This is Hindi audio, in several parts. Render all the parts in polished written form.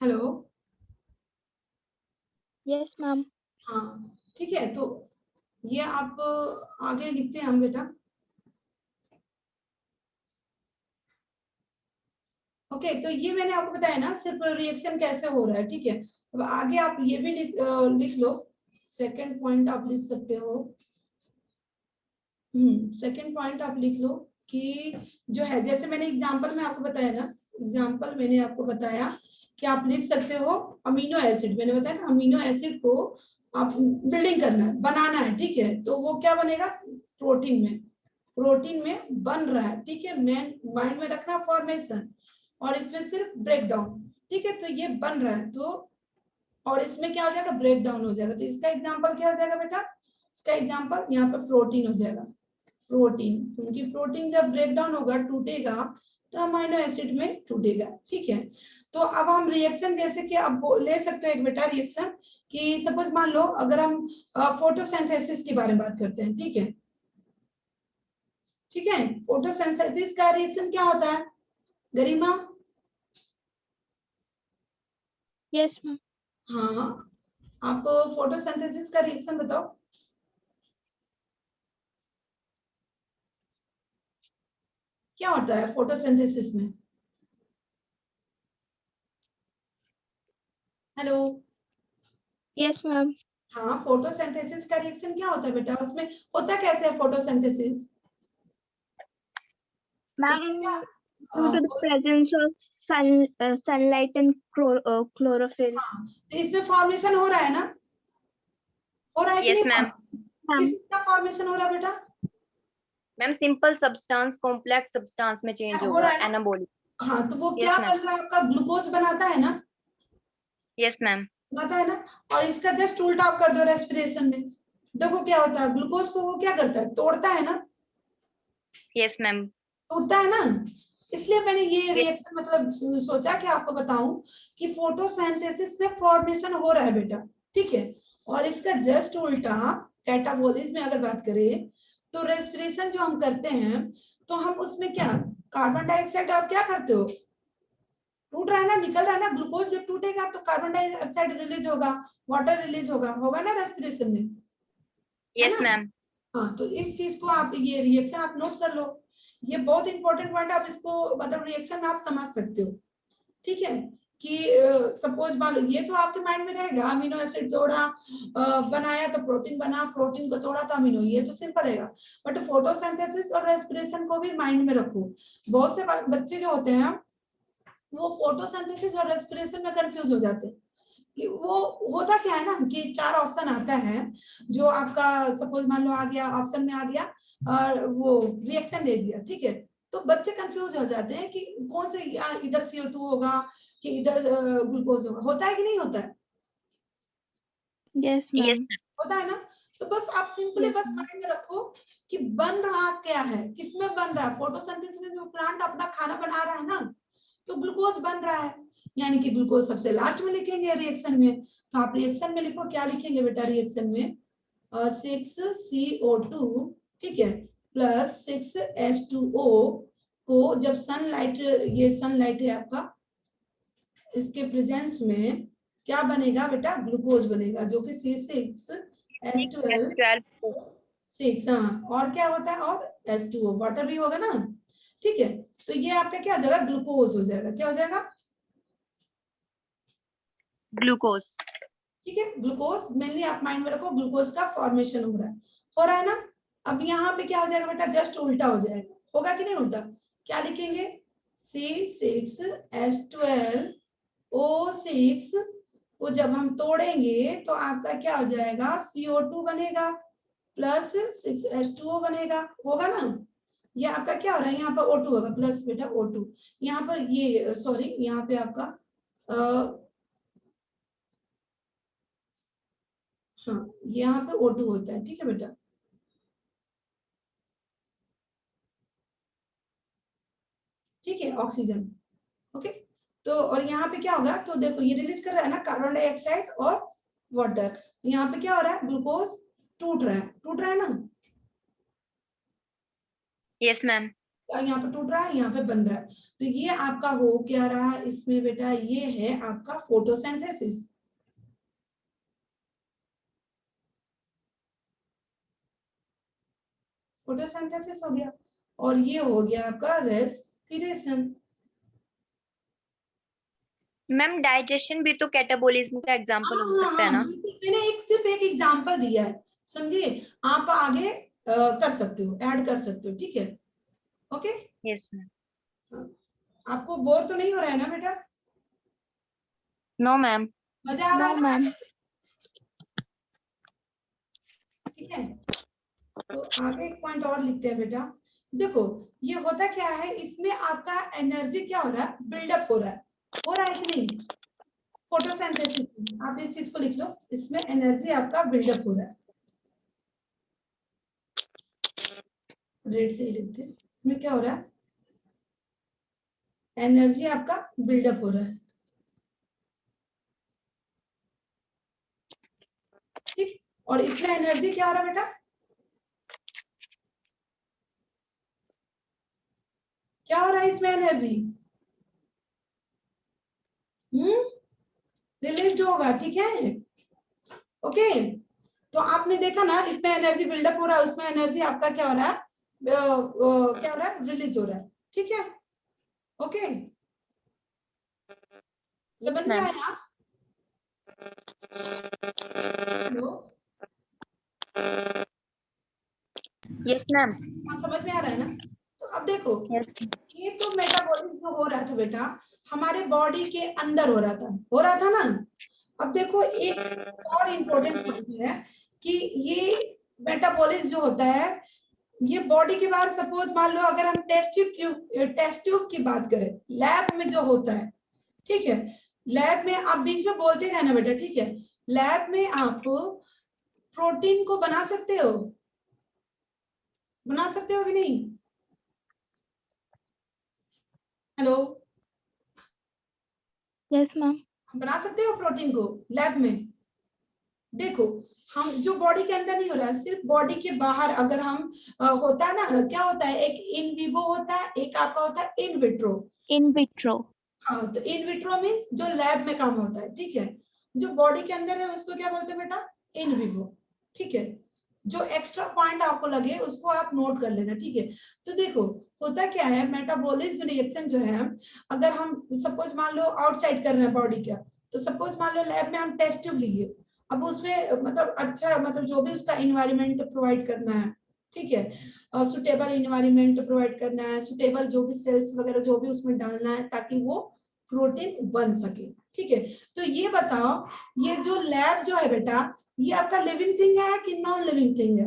हेलो। Yes ma'am. हाँ ठीक है, तो ये आप आगे लिखते हैं हम बेटा। ओके, तो ये मैंने आपको बताया ना सिर्फ रिएक्शन कैसे हो रहा है, ठीक है। अब आगे आप ये भी लिख लो। सेकंड पॉइंट आप लिख सकते हो। सेकंड पॉइंट आप लिख लो कि जो है, जैसे मैंने एग्जांपल में आपको बताया ना, एग्जांपल मैंने आपको बताया कि आप लिख सकते हो अमीनो एसिड। मैंने बताया ना, अमीनो एसिड को आप बिल्डिंग करना है, बनाना है, ठीक है। तो वो क्या बनेगा, प्रोटीन में बन रहा है, ठीक है। मेन माइंड में रखना फॉर्मेशन, और इसमें सिर्फ ब्रेक डाउन, ठीक है। तो ये बन रहा है, तो और इसमें क्या हो जाएगा, ब्रेक डाउन हो जाएगा। तो इसका एग्जाम्पल क्या हो जाएगा बेटा, इसका एग्जाम्पल यहाँ पर प्रोटीन हो जाएगा। प्रोटीन, क्योंकि प्रोटीन जब ब्रेक डाउन होगा, टूटेगा, तो अमीनो एसिड में टूटेगा, ठीक है। तो अब हम रिएक्शन जैसे कि अब ले सकते हो एक बेटा रिएक्शन, कि सपोज मान लो अगर हम फोटोसिंथेसिस के बारे में बात करते हैं, ठीक है। ठीक है, फोटोसिंथेसिस का रिएक्शन क्या होता है गरिमा? Yes ma'am. हाँ, आप फोटोसिंथेसिस का रिएक्शन बताओ। क्या होता है फोटोसिंथेसिस में? हेलो। Yes ma'am. हाँ, फोटोसिंथेसिस का रिएक्शन क्या होता है बेटा, उसमें होता कैसे है photosynthesis? Ma'am, due to the presence of sunlight and chlorophyll. हाँ, तो इसमें फॉर्मेशन हो रहा है ना, हो रहा है कि नहीं यस मैम। फॉर्मेशन? किसका फॉर्मेशन हो रहा है बेटा? Ma'am simple substance complex substance में चेंज हो होगा, रहा है ना। एनाबॉलिक। हाँ, तो वो क्या यस मैम। बन रहा है आपका, ग्लूकोज बनाता है ना, यस मैम। बनाता है ना। और इसका जस्ट उल्टा आप कर दो रेस्पिरेशन में, देखो क्या होता है, ग्लूकोज को वो क्या करता है, तोड़ता है ना, यस मैम। टूटता है ना। इसलिए मैंने ये यस। रिएक्शन मतलब सोचा कि आपको बताऊं कि फोटोसिंथेसिस में फॉर्मेशन हो रहा है बेटा, ठीक है। और इसका जस्ट उल्टा कैटाबोलिज्म में अगर बात करें, तो रेस्पिरेशन जो हम करते हैं, तो हम उसमें क्या, कार्बन डाइऑक्साइड आप क्या करते हो, टूट रहा है ना, निकल रहा है ना, ग्लूकोज जब टूटेगा तो कार्बन डाइऑक्साइड रिलीज होगा, वाटर रिलीज होगा ना रेस्पिरेशन में, है यस ना। मैम। हाँ, तो इस चीज को आप, ये रिएक्शन आप नोट कर लो। ये बहुत इंपॉर्टेंट पॉइंट, आप इसको मतलब रिएक्शन में आप समझ सकते हो, ठीक है। कि सपोज मान लो, ये तो आपके माइंड में रहेगा, अमीनो एसिड जोड़ा, बनाया तो प्रोटीन बना, प्रोटीन को तोड़ा तो अमीनो, ये तो सिंपल रहेगा। बट फोटोसिंथेसिस और रेस्पिरेशन को भी माइंड में रखो। बहुत से बच्चे जो होते हैं वो फोटोसिंथेसिस और रेस्पिरेशन में कंफ्यूज हो जाते हैं। कि वो होता क्या है ना, कि चार ऑप्शन आता है, जो आपका सपोज मान लो आ गया, ऑप्शन में आ गया और वो रिएक्शन दे दिया, ठीक है। तो बच्चे कंफ्यूज हो जाते हैं कि कौन से, इधर CO2 होगा कि इधर ग्लूकोज होगा, होता है कि नहीं होता है? Yes ma'am. यस होता है ना। तो बस आप सिंपली यस बस मैम। माइंड में रखो कि बन रहा क्या है, किसमें बन रहा है, फोटोसिंथेसिस में जो प्लांट अपना खाना बना रहा है ना, तो ग्लूकोज बन रहा है, यानी कि ग्लूकोज सबसे लास्ट में लिखेंगे रिएक्शन में। तो आप रिएक्शन में लिखो, क्या लिखेंगे बेटा रिएक्शन में, 6CO2, ठीक है, प्लस 6H2O को जब सनलाइट, ये सनलाइट है आपका, इसके प्रेजेंस में क्या बनेगा बेटा, ग्लूकोज बनेगा, जो कि C6H12 मैम। 6, हाँ। और क्या होता है, और H2O, वाटर भी होगा ना, ठीक है। तो ये आपका क्या हो जाएगा, ग्लूकोज हो जाएगा, क्या हो जाएगा, ग्लूकोज। ठीक है। ग्लूकोज मेनली आप माइंड में रखो, ग्लूकोज का फॉर्मेशन हो रहा है ना। अब यहाँ पे क्या हो जाएगा बेटा, जस्ट उल्टा हो जाएगा, होगा कि नहीं उल्टा, क्या लिखेंगे, C6H12O6 को जब हम तोड़ेंगे तो आपका क्या हो जाएगा, CO2 बनेगा प्लस 6H2O बनेगा, होगा ना। ये आपका क्या हो रहा है, यहाँ पर O2 होगा, प्लस बेटा O2, यहाँ पर ये सॉरी, यहाँ पे आपका हाँ, यहाँ पे O2 होता है, ठीक है बेटा। ठीक है, ऑक्सीजन, ओके। तो और यहाँ पे क्या होगा, तो देखो ये रिलीज कर रहा है ना कार्बन डाइऑक्साइड और वाटर, यहाँ पे क्या हो रहा है, ग्लूकोज टूट रहा है ना। Yes ma'am. यहाँ पे टूट रहा है, यहाँ पे बन रहा है। तो ये आपका हो क्या रहा है इसमें बेटा, ये है आपका फोटोसिंथेसिस। फोटोसिंथेसिस हो गया, और ये हो गया आपका रेस्पिरेशन। मैम डाइजेशन भी तो कैटाबोलिज्म का एग्जांपल हो सकता है ना? मैंने सिर्फ एक एग्जांपल दिया है, समझिए। आप आगे कर सकते हो, ऐड कर सकते हो, ठीक है। Okay, yes ma'am. आपको बोर तो नहीं हो रहा है ना बेटा? No ma'am. मजा आ रहा नो है ना? मैम। ठीक है, तो आगे एक पॉइंट और लिखते हैं बेटा। देखो ये होता क्या है, इसमें आपका एनर्जी क्या हो रहा है, बिल्डअप हो रहा है कि नहीं? फोटोसिंथेसिस में आप इस चीज को लिख लो, इसमें एनर्जी आपका बिल्डअप हो रहा है। रेड से ही लिखते हैं, इसमें क्या हो रहा है, एनर्जी आपका बिल्डअप हो रहा है। ठीक, और इसमें एनर्जी क्या हो रहा है बेटा, क्या हो रहा है इसमें एनर्जी? रिलीज होगा, ठीक है। ओके, तो आपने देखा ना, इसमें एनर्जी बिल्डअप हो रहा है, उसमें एनर्जी आपका क्या हो रहा है, क्या हो रहा है, रिलीज हो रहा है, ठीक है। ओके, समझ में आया? Hello, yes ma'am. हाँ समझ में आ रहा है ना? तो अब देखो, यस। ये तो मेटाबॉलिज्म जो हो रहा था बेटा, हमारे बॉडी के अंदर हो रहा था ना। अब देखो एक और इम्पोर्टेंट पॉइंट है कि ये मेटाबॉलिज्म जो होता है, ये बॉडी के बाहर, सपोज मान लो अगर हम टेस्ट ट्यूब की बात करें, लैब में जो होता है, ठीक है। लैब में आप बीच में बोलते रहना बेटा, ठीक है। लैब में आप प्रोटीन को बना सकते हो कि नहीं? Hello, yes ma'am. बना सकते हो प्रोटीन को लैब में? देखो, हम जो बॉडी के अंदर नहीं हो रहा है, सिर्फ बॉडी के बाहर अगर हम होता है ना, क्या होता है, एक इन विवो होता है, एक आपका होता है इन विट्रो। In vitro. हाँ, तो इन विट्रो मीन्स जो लैब में काम होता है, ठीक है। जो बॉडी के अंदर है उसको क्या बोलते हैं बेटा, इन विवो, ठीक है। जो एक्स्ट्रा पॉइंट आपको लगे उसको आप नोट कर लेना, ठीक है। तो देखो होता क्या है, मेटाबॉलिज्म रिएक्शन जो है, अगर हम सपोज मान लो आउटसाइड कर रहे हैं बॉडी का, तो सपोज मान लो लैब में हम टेस्ट ट्यूब लिए, अब उसमें मतलब अच्छा, मतलब जो भी उसका इन्वायरमेंट प्रोवाइड करना है, ठीक है, सुटेबल इन्वायरमेंट प्रोवाइड करना है, सुटेबल जो भी सेल्स वगैरह जो भी उसमें डालना है ताकि वो प्रोटीन बन सके, ठीक है। तो ये बताओ, ये जो लैब जो है बेटा, ये आपका लिविंग थिंग है कि नॉन लिविंग थिंग है?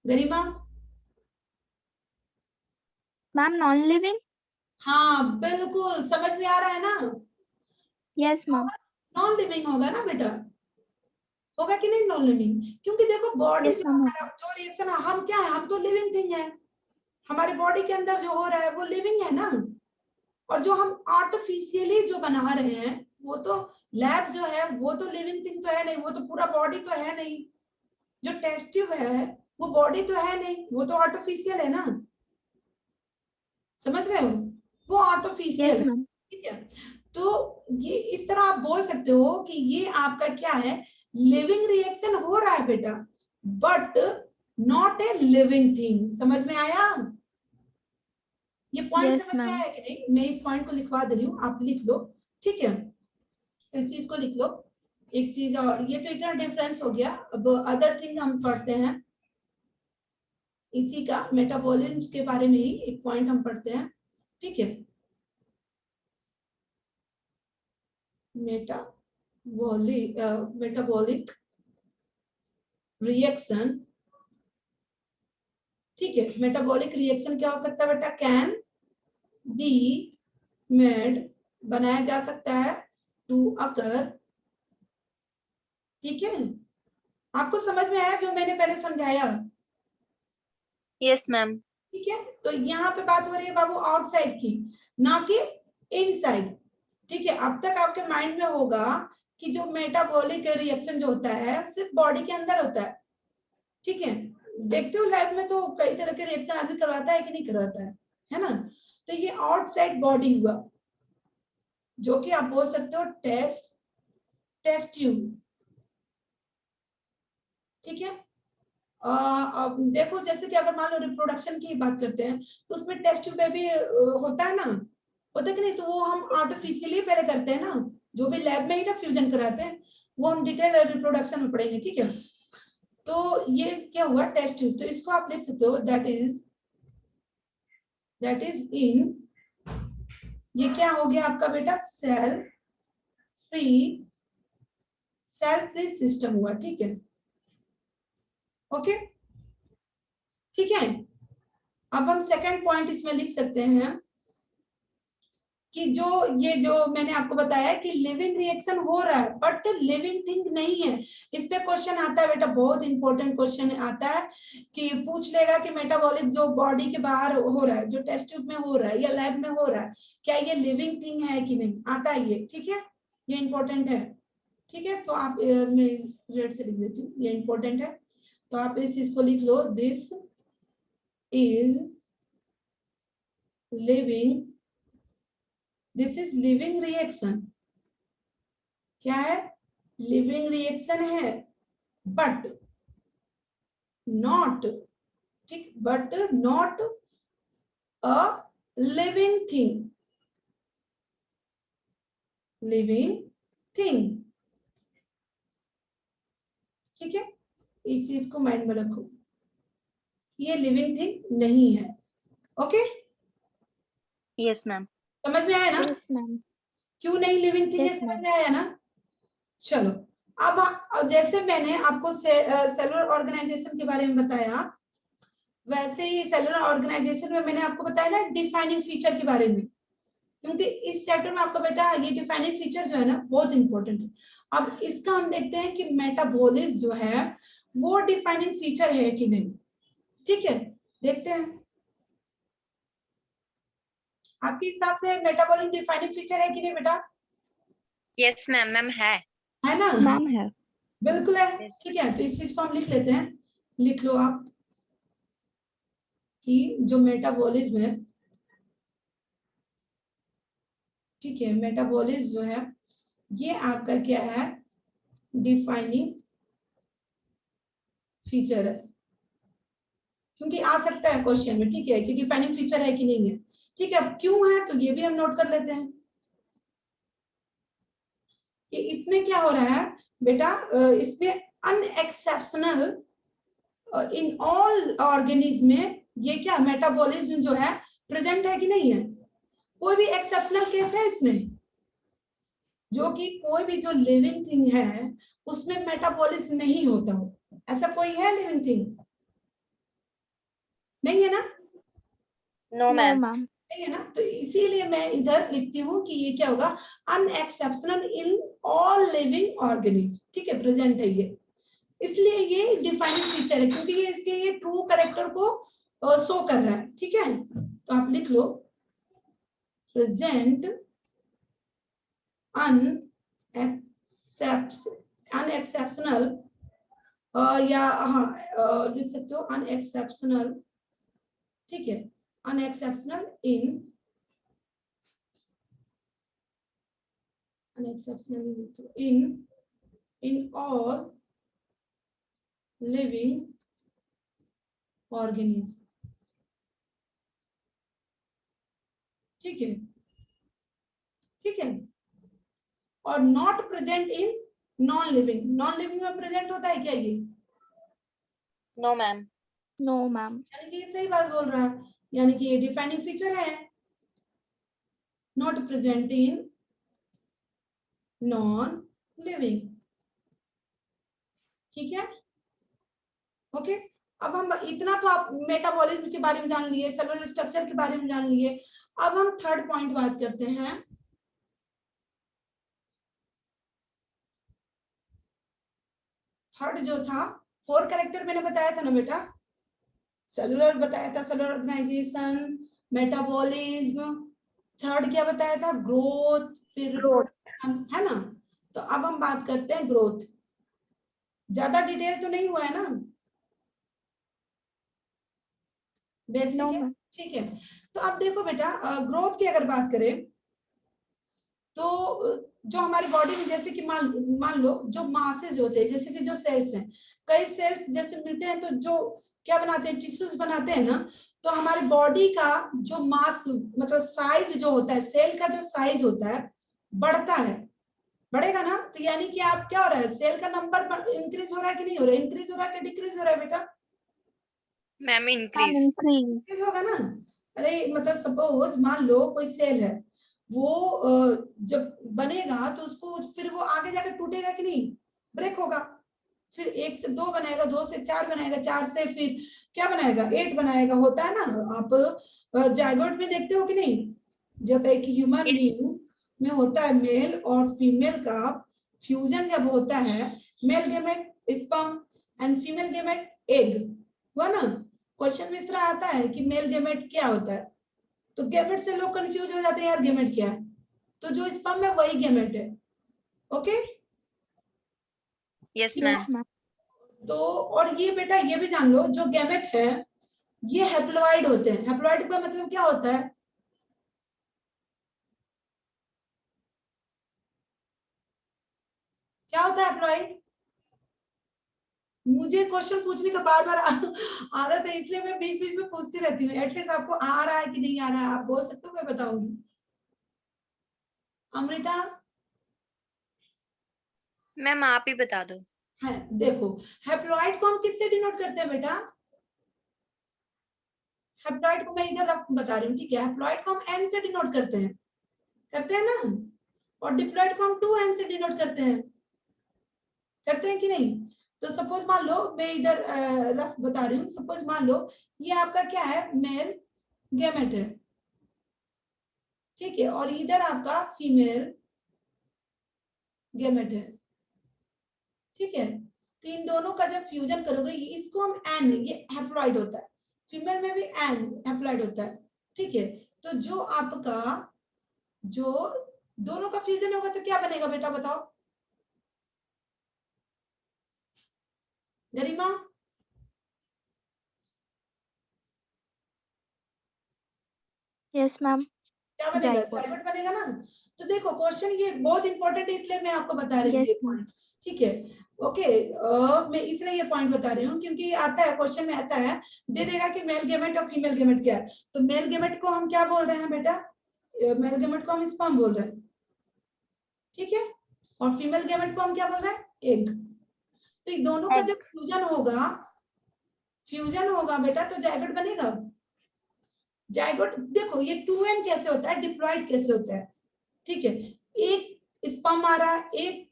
गरिमा? Ma'am non living. हाँ बिल्कुल, समझ में आ रहा है ना? Yes ma'am. नॉन लिविंग होगा ना बेटा, होगा कि नहीं नॉन लिविंग? क्योंकि देखो बॉडी यस जो मैम। हमारा जो रिएक्शन, हम क्या है, हम तो लिविंग थिंग है, हमारे बॉडी के अंदर जो हो रहा है वो लिविंग है ना। और जो हम आर्टिफिशियली जो बना रहे हैं, वो तो लैब जो है वो तो लिविंग थिंग तो है नहीं, वो तो पूरा बॉडी तो है नहीं। जो टेस्ट ट्यूब है वो बॉडी तो है नहीं, वो तो आर्टिफिशियल है ना, समझ रहे हो? वो आर्टिफिशियल यस है, मैम। ठीक है। तो ये इस तरह आप बोल सकते हो कि ये आपका क्या है, लिविंग रिएक्शन हो रहा है बेटा, but not a living thing. समझ में आया? ये पॉइंट यस समझ में मैम। आया कि नहीं? मैं इस पॉइंट को लिखवा दे रही हूँ, आप लिख लो, ठीक है। इस चीज को लिख लो। एक चीज और, ये तो इतना डिफरेंस हो गया, अब अदर थिंग हम पढ़ते हैं, इसी का मेटाबॉलिज्म के बारे में ही एक पॉइंट हम पढ़ते हैं, ठीक है। मेटाबॉलिक रिएक्शन, ठीक है। मेटाबॉलिक रिएक्शन क्या हो सकता है बेटा, कैन बी मेड, बनाया जा सकता है, टू अकर, ठीक है। आपको समझ में आया जो मैंने पहले समझाया? Yes ma'am. ठीक है, तो यहाँ पे बात हो रही है बाबू आउटसाइड की, ना कि इनसाइड, ठीक है। अब तक आपके माइंड में होगा कि जो मेटाबॉलिक रिएक्शन जो होता है सिर्फ बॉडी के अंदर होता है, ठीक है, देखते हो लैब में तो कई तरह के रिएक्शन आदमी करवाता है कि नहीं करवाता है ना। तो ये आउटसाइड बॉडी हुआ, जो कि आप बोल सकते हो टेस्ट ट्यूब। ठीक है, अब देखो जैसे कि अगर मान लो रिप्रोडक्शन की बात करते हैं तो उसमें टेस्ट ट्यूब भी होता है ना, होता है कि नहीं, तो वो हम आर्टिफिशियली पहले करते हैं ना, जो भी लैब में ही ना फ्यूजन कराते हैं, वो हम डिटेल रिप्रोडक्शन में पढ़ेंगे। ठीक है, तो ये क्या हुआ टेस्ट ट्यूब, तो इसको आप लिख सकते हो दैट इज इन, ये क्या हो गया आपका बेटा, सेल फ्री सिस्टम हुआ। ठीक है, ओके, ठीक है। अब हम सेकंड पॉइंट इसमें लिख सकते हैं कि जो मैंने आपको बताया कि लिविंग रिएक्शन हो रहा है बट लिविंग थिंग नहीं है। इस पे क्वेश्चन आता है बेटा, बहुत इंपॉर्टेंट क्वेश्चन आता है कि पूछ लेगा कि मेटाबॉलिक जो बॉडी के बाहर हो रहा है, जो टेस्ट ट्यूब में हो रहा है या लैब में हो रहा है, क्या ये लिविंग थिंग है कि नहीं, आता है ये। ठीक है, ये इंपॉर्टेंट है। ठीक है, तो आप मैं रेड से लिख देती हूँ, ये इंपॉर्टेंट है, तो आप इस चीज को लिख लो, दिस इज लिविंग रिएक्शन। क्या है, लिविंग रिएक्शन है बट नॉट, ठीक, but not a living thing, ठीक है, इस चीज को माइंड में रखो, ये लिविंग थिंग नहीं है। Okay, yes ma'am. समझ में आया ना, यस मैम। क्यों नहीं लिविंग थिंग है, Yes, समझ ma'am. में आया ना। चलो, अब जैसे मैंने आपको सेलुलर ऑर्गेनाइजेशन के बारे में बताया, वैसे ही सेलुलर ऑर्गेनाइजेशन में मैंने आपको बताया ना डिफाइनिंग फीचर के बारे में, क्योंकि इस चैप्टर में आपका बेटा ये डिफाइनिंग फीचर जो है ना बहुत इंपॉर्टेंट है। अब इसका हम देखते हैं कि मेटाबॉलिज्म जो है वो डिफाइनिंग फीचर है कि नहीं। ठीक है, देखते हैं आपके हिसाब से मेटाबॉलिज्म डिफाइनिंग फीचर है कि नहीं बेटा। यस मैम, मैम है। है ना, Ma'am है। बिल्कुल है। Yes. ठीक है, तो इस चीज को हम लिख लेते हैं, लिख लो आप कि जो मेटाबॉलिज्म है, ठीक है, मेटाबॉलिज्म जो है ये आपका क्या है, डिफाइनिंग फीचर है, क्योंकि आ सकता है क्वेश्चन में। ठीक है, कि डिफाइनिंग फीचर है कि नहीं है। ठीक है, अब क्यों है तो ये भी हम नोट कर लेते हैं कि इसमें क्या हो रहा है बेटा, इसमें अनएक्सेप्शनल इन ऑल ऑर्गेनिज्म में ये क्या मेटाबॉलिज्म जो है प्रेजेंट है कि नहीं है। कोई भी एक्सेप्शनल केस है इसमें, जो कि कोई भी जो लिविंग थिंग है उसमें मेटाबॉलिज्म नहीं होता हो, ऐसा कोई है लिविंग थिंग, नहीं है ना, नो No, मैम। ma'am. नहीं है ना, तो इसीलिए मैं इधर लिखती हूँ कि ये क्या होगा, unexceptional in all living organism. ठीक है, प्रेजेंट है ये, इसलिए ये डिफाइनिंग फीचर है, क्योंकि ये इसके ये ट्रू कैरेक्टर को शो कर रहा है। ठीक है, तो आप लिख लो प्रेजेंट अनएक्सेप्शनल, या हाँ लिख सकते हो अनएक्सेप्शनल। ठीक है, unexceptional in all living organism. ठीक है, ठीक है, और not present in non living में प्रेजेंट होता है क्या ये, नो मैम। No, ma'am. यानी कि ये सही बात बोल रहा है, यानी कि ये डिफाइनिंग फीचर है, not present in non living. ठीक है, ओके। अब हम इतना तो आप मेटाबॉलिज्म के बारे में जान लिए, सेलुलर स्ट्रक्चर के बारे में जान लिए। अब हम थर्ड पॉइंट बात करते हैं, थर्ड जो था 4 कैरेक्टर मैंने बताया था ना बेटा, सेलुलर बताया था, सेलुलर ऑर्गेनाइजेशन, मेटाबॉलिज्म, थर्ड क्या बताया था, ग्रोथ, फिर रिप्रोडक्शन, है ना। तो अब हम बात करते हैं ग्रोथ, ज्यादा डिटेल तो नहीं हुआ है ना, बेसिक No, है, ma'am. ठीक है। तो अब देखो बेटा, ग्रोथ की अगर बात करें तो जो हमारी बॉडी में जैसे कि मान लो जो मासेज होते हैं, जैसे कि जो सेल्स हैं, कई सेल्स जैसे मिलते हैं तो जो क्या बनाते हैं, टिश्यूज बनाते हैं ना। तो हमारी बॉडी का जो मास मतलब साइज जो होता है, सेल का जो साइज होता है बढ़ता है, बढ़ेगा ना। तो यानी कि आप क्या हो रहा है, सेल का नंबर इंक्रीज हो रहा है कि नहीं हो रहा है, इंक्रीज हो रहा है कि डिक्रीज हो रहा है बेटा? Ma'am Ma'am, increase. increase. Increase होगा ना। अरे मतलब सपोज मान लो कोई सेल है, वो जब बनेगा तो उसको फिर वो आगे जाकर टूटेगा कि नहीं, ब्रेक होगा। फिर 1 से 2 बनाएगा, 2 से 4 बनाएगा, 4 से फिर क्या बनाएगा, 8 बनाएगा, होता है ना। आप जायगोट में देखते हो कि नहीं, जब एक ह्यूमन बीइंग में होता है मेल और फीमेल का फ्यूजन जब होता है, male gamete sperm and female gamete egg, हुआ ना। क्वेश्चन में इस तरह आता है कि मेल गेमेट क्या होता है, तो गेमेट से लोग कंफ्यूज हो जाते हैं, यार गेमेट क्या है, तो जो स्पर्म है वही गेमेट है। Okay, yes Yes, ma'am. ma'am. तो और ये बेटा ये भी जान लो, जो गेमेट है ये हैप्लॉइड होते हैं। हैप्लॉइड का मतलब क्या होता है, क्या होता है हैप्लॉइड? मुझे क्वेश्चन पूछने का बार बार आदत है, इसलिए मैं बीच बीच में पूछती रहती हूँ। एटलीस्ट आपको आ रहा है कि नहीं आ रहा है आप बोल सकते हो, मैं बताऊंगी। अमृता, मैम आप ही बता दो। है देखो, हैप्लॉइड को हम किससे डिनोट करते हैं बेटा? हैप्लॉइड को मैं इधर रफ बता रही हूँ, ठीक है। हैप्लॉइड को हम एन से डिनोट करते हैं ना, और डिप्लॉइड को हम 2n से डिनोट करते हैं कि नहीं। तो सपोज मान लो, मैं इधर रफ बता रही हूँ, सपोज मान लो ये आपका क्या है, मेल गेमेट है, ठीक है, और इधर आपका फीमेल गेमेट है, ठीक है। तो इन दोनों का जब फ्यूजन करोगे, इसको हम एन, ये हैप्लॉइड होता है, फीमेल में भी एन हैप्लॉइड होता है, ठीक है। तो जो आपका जो दोनों का फ्यूजन होगा तो क्या बनेगा बेटा, बताओ गरिमा? Yes, ma'am. क्या बनेगा, Zygote. जाइगोट बनेगा ना। तो देखो क्वेश्चन ये बहुत इंपॉर्टेंट है, इसलिए मैं आपको बता रही हूँ Yes, ये ma'am. पॉइंट, ठीक है। ओके, मैं इसलिए ये पॉइंट बता रही हूँ क्योंकि आता है क्वेश्चन में, आता है दे देगा कि मेल गेमेट और फीमेल गेमेट क्या है। तो मेल गेमेट को हम क्या बोल रहे हैं बेटा, मेल गेमेट को हम स्पर्म बोल रहे हैं, ठीक है, और फीमेल गेमेट को हम क्या बोल रहे हैं, एग। तो इन दोनों का Egg. जब फ्यूजन होगा बेटा, तो जाइगोट बनेगा। जाइगोट देखो ये 2n कैसे होता है, डिप्लॉइड कैसे होता है, ठीक है। एक स्पर्म आ रहा है, एक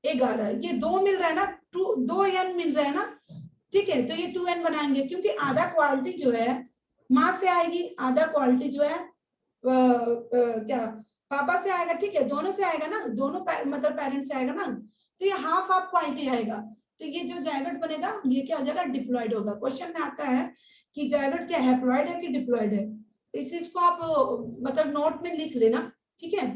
एग आ रहा है, ये 2 मिल रहा है ना, 2n मिल रहा है ना, ठीक है। तो ये 2n बनाएंगे, क्योंकि आधा क्वालिटी जो है माँ से आएगी, आधा क्वालिटी जो है क्या पापा से आएगा, ठीक है, दोनों से आएगा ना, दोनों मतलब पेरेंट्स से आएगा ना। तो ये हाफ हाफ क्वालिटी आएगा। तो ये जो जाइगोट बनेगा ये क्या हो जाएगा, डिप्लॉइड होगा। क्वेश्चन में आता है कि जाइगोट क्या हैप्लॉइड है कि डिप्लॉइड है, इस चीज को आप मतलब नोट में लिख लेना, ठीक है।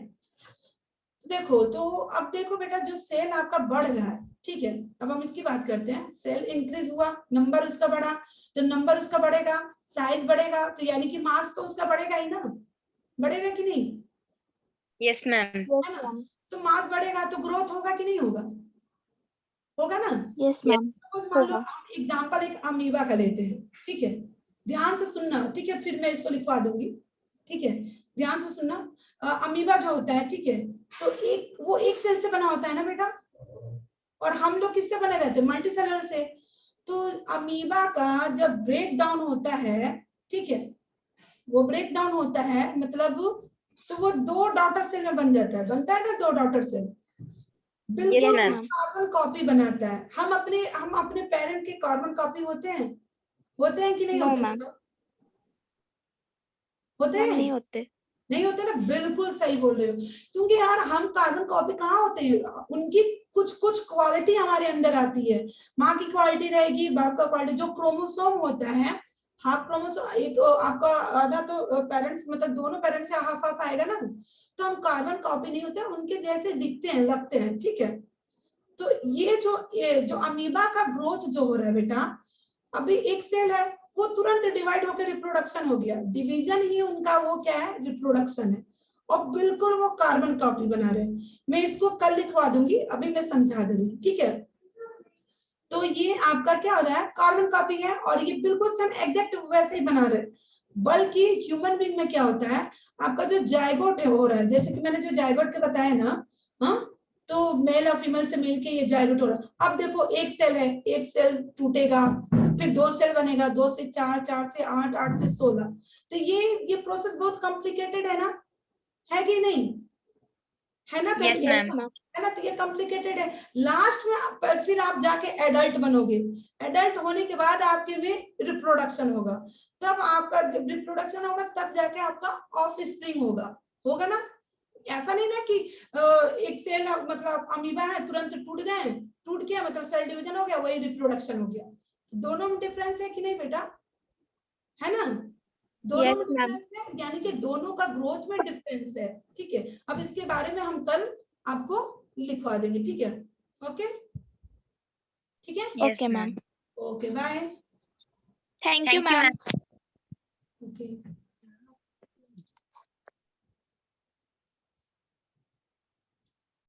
देखो तो अब देखो बेटा, जो सेल आपका बढ़ रहा है, ठीक है, अब हम इसकी बात करते हैं। सेल इंक्रीज हुआ, नंबर उसका बढ़ा, तो नंबर उसका बढ़ेगा, साइज बढ़ेगा, तो यानी कि मास तो उसका बढ़ेगा ही ना, बढ़ेगा कि नहीं, यस मैम। Yes, है ना। ma'am. तो मास बढ़ेगा तो ग्रोथ होगा कि नहीं होगा, होगा ना। Yes, yes. ma'am. सपोज मान लो Hoga. हम एग्जांपल एक अमीबा का लेते हैं, ठीक है, ध्यान से सुनना, ठीक है, फिर मैं इसको लिखवा दूंगी, ठीक है, ध्यान से सुनना। अमीबा जो होता है, ठीक है, तो वो एक सेल से बना होता है ना बेटा, और हम लोग किससे बने रहते हैं, मल्टी सेलुलर से। तो अमीबा का जब ब्रेक डाउन होता है, ठीक है, वो ब्रेक डाउन होता है मतलब, तो वो 2 डॉटर सेल में बन जाता है, बनता है ना 2 डॉटर सेल, यस बिल्कुल Yes, ma'am. ma'am. Carbon copy बनाता है। हम अपने पेरेंट के कार्बन कॉपी होते हैं कि नहीं No, होते ma'am. बताओ? होते Ma'am, हैं, नहीं होते. नहीं होते ना, बिल्कुल सही बोल रहे हो। क्योंकि यार हम कार्बन कॉपी कहाँ होते हैं, उनकी कुछ कुछ क्वालिटी हमारे अंदर आती है। माँ की क्वालिटी रहेगी, बाप का क्वालिटी, जो क्रोमोसोम होता है, हाफ क्रोमोसोम, एक आपका आधा तो पेरेंट्स मतलब दोनों पेरेंट्स से हाफ हाफ आएगा ना। तो हम कार्बन कॉपी नहीं होते, उनके जैसे दिखते हैं, लगते हैं, ठीक है। तो ये जो अमीबा का ग्रोथ जो हो रहा है बेटा, अभी एक सेल है, वो तुरंत डिवाइड होकर रिप्रोडक्शन हो गया। डिवीजन ही उनका वो क्या है, रिप्रोडक्शन है, और बिल्कुल वो कार्बन कॉपी बना रहे हैं। मैं इसको कल लिखवा दूंगी, अभी मैं समझा दे रही हूँ, ठीक है। तो ये आपका क्या हो रहा है, कार्बन कॉपी है, और ये बिल्कुल सेम एग्जैक्ट वैसे ही बना रहे हैं। बल्कि ह्यूमन बीइंग में क्या होता है, आपका जो जायगोट है हो रहा है, जैसे कि मैंने जो जायगोट के बताया ना, हाँ, तो मेल और फीमेल से मिलके ये जायगोट हो रहा है। अब देखो एक सेल है, एक सेल टूटेगा, फिर 2 सेल बनेगा, 2 से 4, 4 से 8, 8 से 16। तो ये प्रोसेस बहुत कॉम्प्लिकेटेड है ना, है कि नहीं, है ना, Yes, करिए, ma'am. है ना। तो ये कॉम्प्लिकेटेड है। लास्ट में फिर आप जाके एडल्ट बनोगे, एडल्ट होने के बाद आपके में रिप्रोडक्शन होगा, तब आपका जब रिप्रोडक्शन होगा तब जाके आपका ऑफ स्प्रिंग होगा ना। ऐसा नहीं ना कि एक सेल मतलब अमीबा है, तुरंत टूट गया मतलब सेल डिवीजन हो गया, वही रिप्रोडक्शन हो गया। दोनों में डिफरेंस है कि नहीं बेटा, है ना, दोनों Yes, में ma'am. डिफरेंस है, यानी कि दोनों का ग्रोथ में डिफरेंस है, ठीक है। अब इसके बारे में हम कल आपको लिखवा देंगे, ठीक है, ओके, ठीक है, Yes, Okay, ma'am. ma'am. Okay, bye, Thank you, Thank you, ma'am. ma'am. Okay.